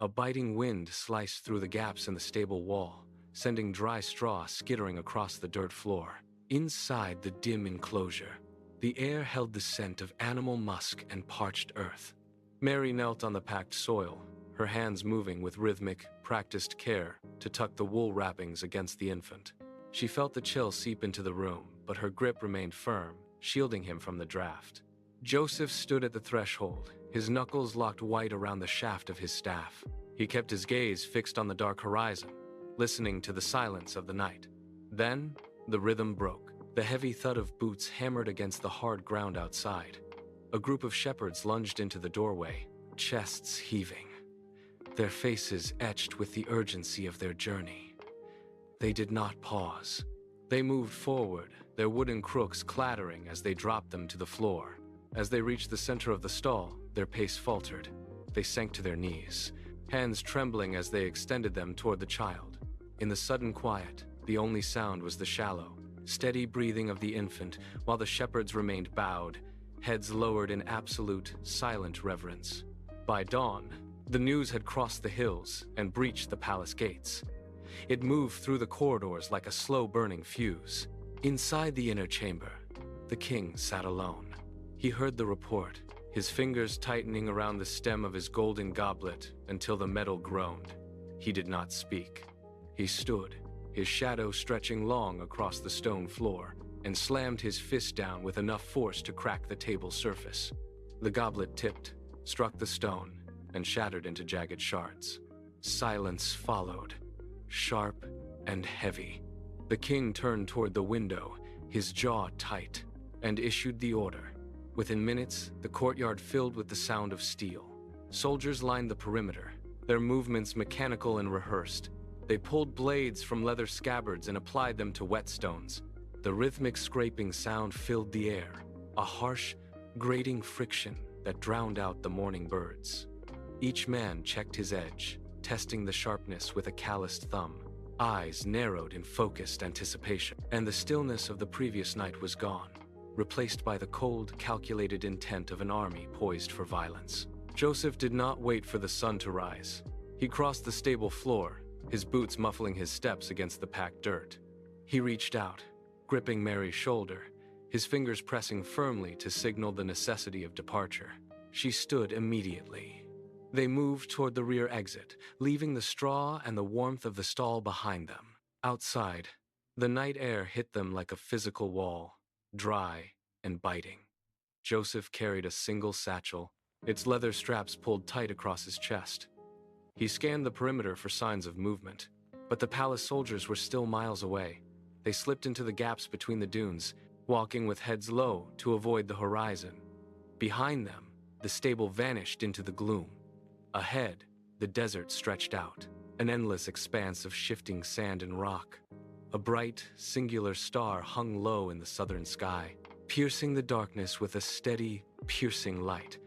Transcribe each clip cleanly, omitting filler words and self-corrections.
A biting wind sliced through the gaps in the stable wall, sending dry straw skittering across the dirt floor. Inside the dim enclosure, the air held the scent of animal musk and parched earth. Mary knelt on the packed soil, her hands moving with rhythmic, practiced care to tuck the wool wrappings against the infant. She felt the chill seep into the room, but her grip remained firm, shielding him from the draft. Joseph stood at the threshold, his knuckles locked white around the shaft of his staff. He kept his gaze fixed on the dark horizon, listening to the silence of the night. Then, the rhythm broke. The heavy thud of boots hammered against the hard ground outside. A group of shepherds lunged into the doorway, chests heaving, their faces etched with the urgency of their journey. They did not pause. They moved forward, their wooden crooks clattering as they dropped them to the floor. As they reached the center of the stall, their pace faltered. They sank to their knees, hands trembling as they extended them toward the child. In the sudden quiet, the only sound was the shallow, steady breathing of the infant, while the shepherds remained bowed, heads lowered in absolute, silent reverence. By dawn, the news had crossed the hills and breached the palace gates. It moved through the corridors like a slow-burning fuse. Inside the inner chamber, the king sat alone. He heard the report, his fingers tightening around the stem of his golden goblet until the metal groaned. He did not speak. He stood, his shadow stretching long across the stone floor, and slammed his fist down with enough force to crack the table's surface. The goblet tipped, struck the stone, and shattered into jagged shards. Silence followed, sharp and heavy. The king turned toward the window, his jaw tight, and issued the order. Within minutes, the courtyard filled with the sound of steel. Soldiers lined the perimeter, their movements mechanical and rehearsed. They pulled blades from leather scabbards and applied them to whetstones. The rhythmic scraping sound filled the air, a harsh, grating friction that drowned out the morning birds. Each man checked his edge, testing the sharpness with a calloused thumb. Eyes narrowed in focused anticipation, and the stillness of the previous night was gone, replaced by the cold, calculated intent of an army poised for violence. Joseph did not wait for the sun to rise. He crossed the stable floor, his boots muffling his steps against the packed dirt. He reached out, gripping Mary's shoulder, his fingers pressing firmly to signal the necessity of departure. She stood immediately. They moved toward the rear exit, leaving the straw and the warmth of the stall behind them. Outside, the night air hit them like a physical wall, dry and biting. Joseph carried a single satchel, its leather straps pulled tight across his chest. He scanned the perimeter for signs of movement, but the palace soldiers were still miles away. They slipped into the gaps between the dunes, walking with heads low to avoid the horizon. Behind them, the stable vanished into the gloom. Ahead, the desert stretched out, an endless expanse of shifting sand and rock. A bright, singular star hung low in the southern sky, piercing the darkness with a steady, piercing light.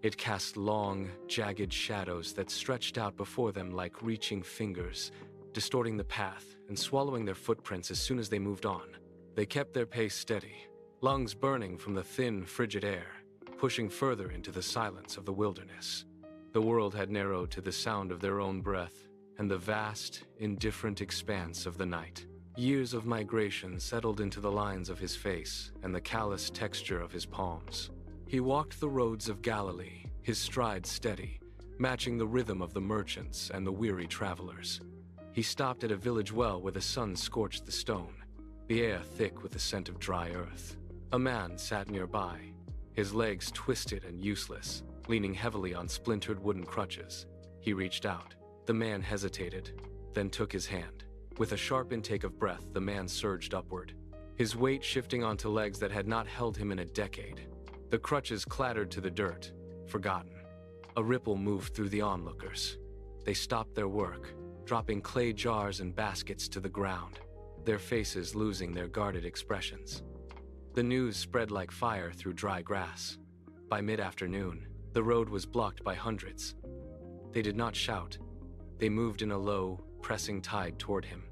It cast long, jagged shadows that stretched out before them like reaching fingers, distorting the path and swallowing their footprints as soon as they moved on. They kept their pace steady, lungs burning from the thin, frigid air, pushing further into the silence of the wilderness. The world had narrowed to the sound of their own breath and the vast, indifferent expanse of the night. Years of migration settled into the lines of his face and the callous texture of his palms. He walked the roads of Galilee, his stride steady, matching the rhythm of the merchants and the weary travelers. He stopped at a village well where the sun scorched the stone, the air thick with the scent of dry earth. A man sat nearby, his legs twisted and useless, leaning heavily on splintered wooden crutches. He reached out. The man hesitated, then took his hand. With a sharp intake of breath, the man surged upward, his weight shifting onto legs that had not held him in a decade. The crutches clattered to the dirt, forgotten. A ripple moved through the onlookers. They stopped their work, dropping clay jars and baskets to the ground, their faces losing their guarded expressions. The news spread like fire through dry grass. By mid-afternoon, the road was blocked by hundreds. They did not shout. They moved in a low, pressing tide toward him,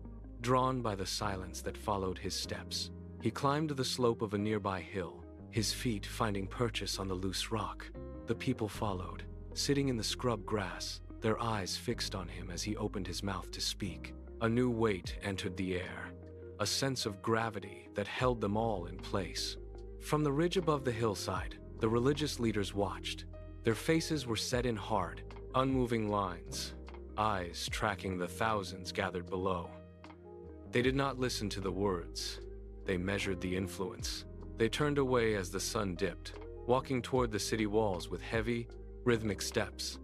drawn by the silence that followed his steps. He climbed the slope of a nearby hill, his feet finding purchase on the loose rock. The people followed, sitting in the scrub grass, their eyes fixed on him as he opened his mouth to speak. A new weight entered the air, a sense of gravity that held them all in place. From the ridge above the hillside, the religious leaders watched. Their faces were set in hard, unmoving lines, eyes tracking the thousands gathered below. They did not listen to the words. They measured the influence. They turned away as the sun dipped, walking toward the city walls with heavy, rhythmic steps.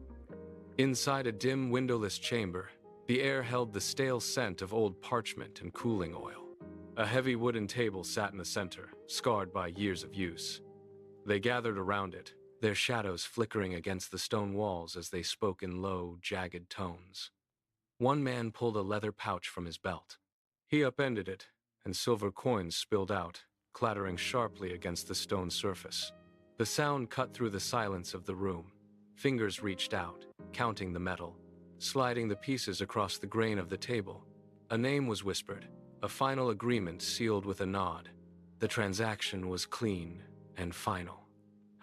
Inside a dim, windowless chamber, the air held the stale scent of old parchment and cooling oil. A heavy wooden table sat in the center, scarred by years of use. They gathered around it, their shadows flickering against the stone walls as they spoke in low, jagged tones. One man pulled a leather pouch from his belt. He upended it, and silver coins spilled out, clattering sharply against the stone surface. The sound cut through the silence of the room. Fingers reached out, counting the metal, sliding the pieces across the grain of the table. A name was whispered, a final agreement sealed with a nod. The transaction was clean and final.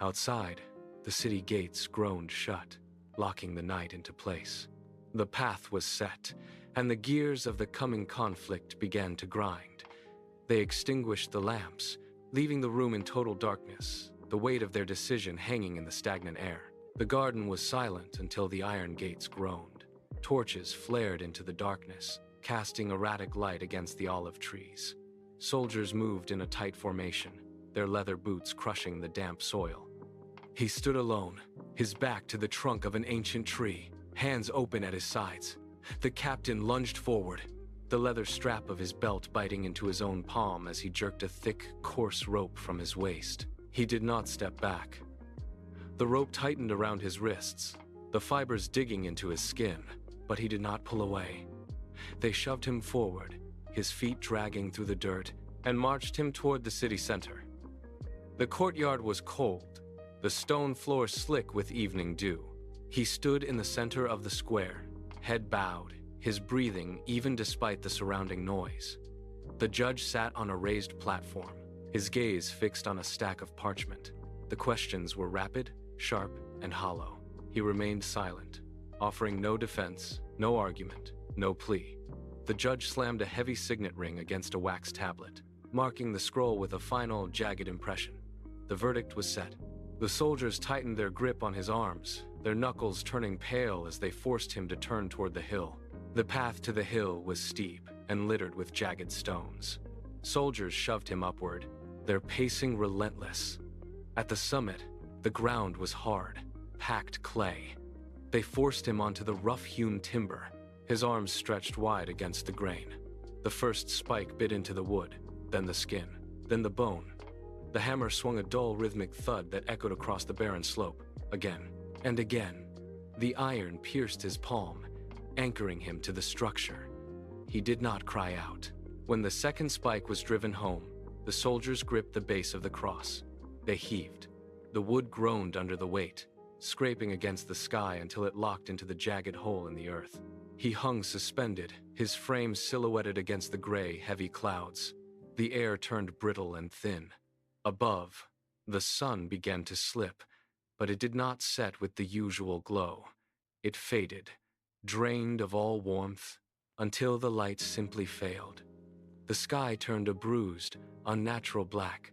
Outside, the city gates groaned shut, locking the night into place. The path was set, and the gears of the coming conflict began to grind. They extinguished the lamps, leaving the room in total darkness, the weight of their decision hanging in the stagnant air. The garden was silent until the iron gates groaned. Torches flared into the darkness, casting erratic light against the olive trees. Soldiers moved in a tight formation, their leather boots crushing the damp soil. He stood alone, his back to the trunk of an ancient tree, hands open at his sides. The captain lunged forward, the leather strap of his belt biting into his own palm as he jerked a thick, coarse rope from his waist. He did not step back. The rope tightened around his wrists, the fibers digging into his skin, but he did not pull away. They shoved him forward, his feet dragging through the dirt, and marched him toward the city center. The courtyard was cold, the stone floor slick with evening dew. He stood in the center of the square, head bowed, his breathing even despite the surrounding noise. The judge sat on a raised platform, his gaze fixed on a stack of parchment. The questions were rapid, sharp, and hollow. He remained silent, offering no defense, no argument, no plea. The judge slammed a heavy signet ring against a wax tablet, marking the scroll with a final, jagged impression. The verdict was set. The soldiers tightened their grip on his arms, their knuckles turning pale as they forced him to turn toward the hill. The path to the hill was steep and littered with jagged stones. Soldiers shoved him upward, their pacing relentless. At the summit, the ground was hard, packed clay. They forced him onto the rough-hewn timber, his arms stretched wide against the grain. The first spike bit into the wood, then the skin, then the bone. The hammer swung a dull, rhythmic thud that echoed across the barren slope, again and again. The iron pierced his palm, anchoring him to the structure. He did not cry out. When the second spike was driven home, the soldiers gripped the base of the cross. They heaved. The wood groaned under the weight, scraping against the sky until it locked into the jagged hole in the earth. He hung suspended, his frame silhouetted against the gray, heavy clouds. The air turned brittle and thin. Above, the sun began to slip, but it did not set with the usual glow. It faded, drained of all warmth, until the light simply failed. The sky turned a bruised, unnatural black.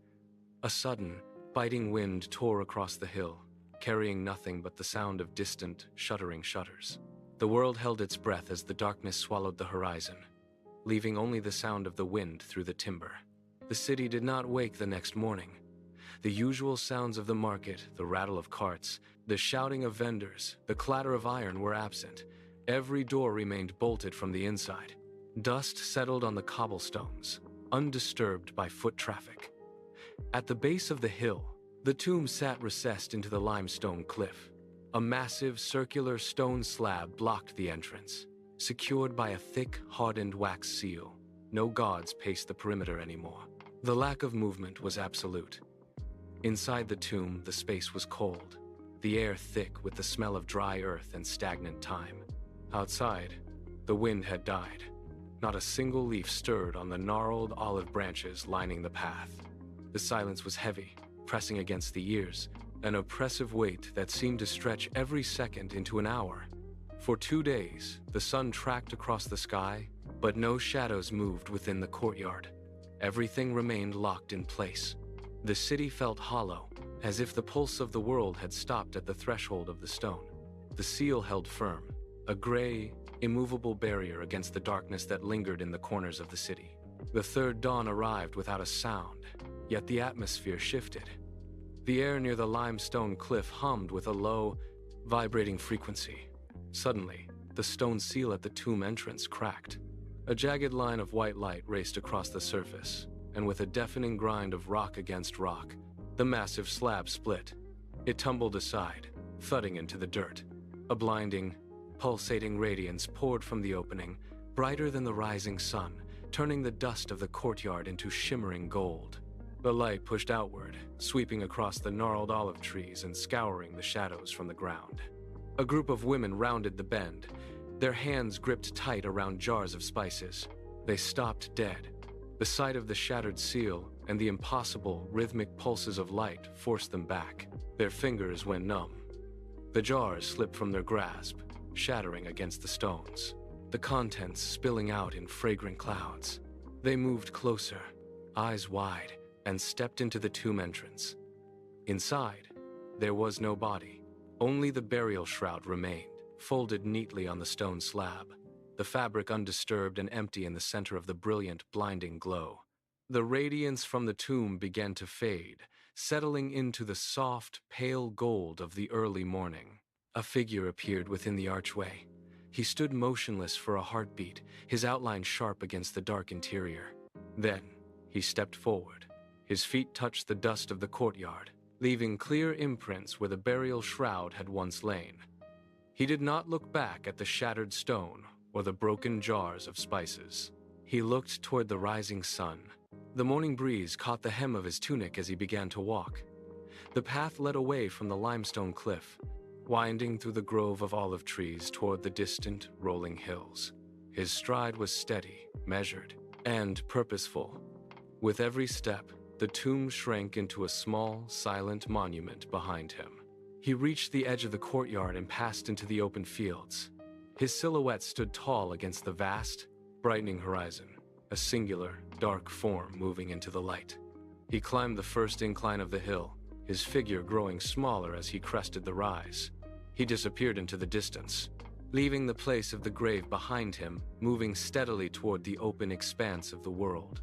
A sudden, biting wind tore across the hill, carrying nothing but the sound of distant, shuddering shutters. The world held its breath as the darkness swallowed the horizon, leaving only the sound of the wind through the timber. The city did not wake the next morning. The usual sounds of the market, the rattle of carts, the shouting of vendors, the clatter of iron were absent. Every door remained bolted from the inside. Dust settled on the cobblestones, undisturbed by foot traffic. At the base of the hill, the tomb sat recessed into the limestone cliff. A massive circular stone slab blocked the entrance, secured by a thick, hardened wax seal. No gods paced the perimeter anymore. The lack of movement was absolute. Inside the tomb, the space was cold, the air thick with the smell of dry earth and stagnant time. Outside, the wind had died. Not a single leaf stirred on the gnarled olive branches lining the path. The silence was heavy, pressing against the ears, an oppressive weight that seemed to stretch every second into an hour. For 2 days, the sun tracked across the sky, but no shadows moved within the courtyard. Everything remained locked in place. The city felt hollow, as if the pulse of the world had stopped at the threshold of the stone. The seal held firm, a gray, immovable barrier against the darkness that lingered in the corners of the city. The third dawn arrived without a sound, yet the atmosphere shifted. The air near the limestone cliff hummed with a low, vibrating frequency. Suddenly, the stone seal at the tomb entrance cracked. A jagged line of white light raced across the surface, and with a deafening grind of rock against rock, the massive slab split. It tumbled aside, thudding into the dirt. A blinding, pulsating radiance poured from the opening, brighter than the rising sun, turning the dust of the courtyard into shimmering gold. The light pushed outward, sweeping across the gnarled olive trees and scouring the shadows from the ground. A group of women rounded the bend, their hands gripped tight around jars of spices. They stopped dead. The sight of the shattered seal and the impossible, rhythmic pulses of light forced them back. Their fingers went numb. The jars slipped from their grasp, shattering against the stones, the contents spilling out in fragrant clouds. They moved closer, eyes wide, and stepped into the tomb entrance. Inside, there was no body. Only the burial shroud remained, folded neatly on the stone slab, the fabric undisturbed and empty in the center of the brilliant, blinding glow. The radiance from the tomb began to fade, settling into the soft, pale gold of the early morning. A figure appeared within the archway. He stood motionless for a heartbeat, his outline sharp against the dark interior. Then, he stepped forward. His feet touched the dust of the courtyard, leaving clear imprints where the burial shroud had once lain. He did not look back at the shattered stone or the broken jars of spices. He looked toward the rising sun. The morning breeze caught the hem of his tunic as he began to walk. The path led away from the limestone cliff, winding through the grove of olive trees toward the distant, rolling hills. His stride was steady, measured, and purposeful. With every step, the tomb shrank into a small, silent monument behind him. He reached the edge of the courtyard and passed into the open fields. His silhouette stood tall against the vast, brightening horizon, a singular, dark form moving into the light. He climbed the first incline of the hill, his figure growing smaller as he crested the rise. He disappeared into the distance, leaving the place of the grave behind him, moving steadily toward the open expanse of the world.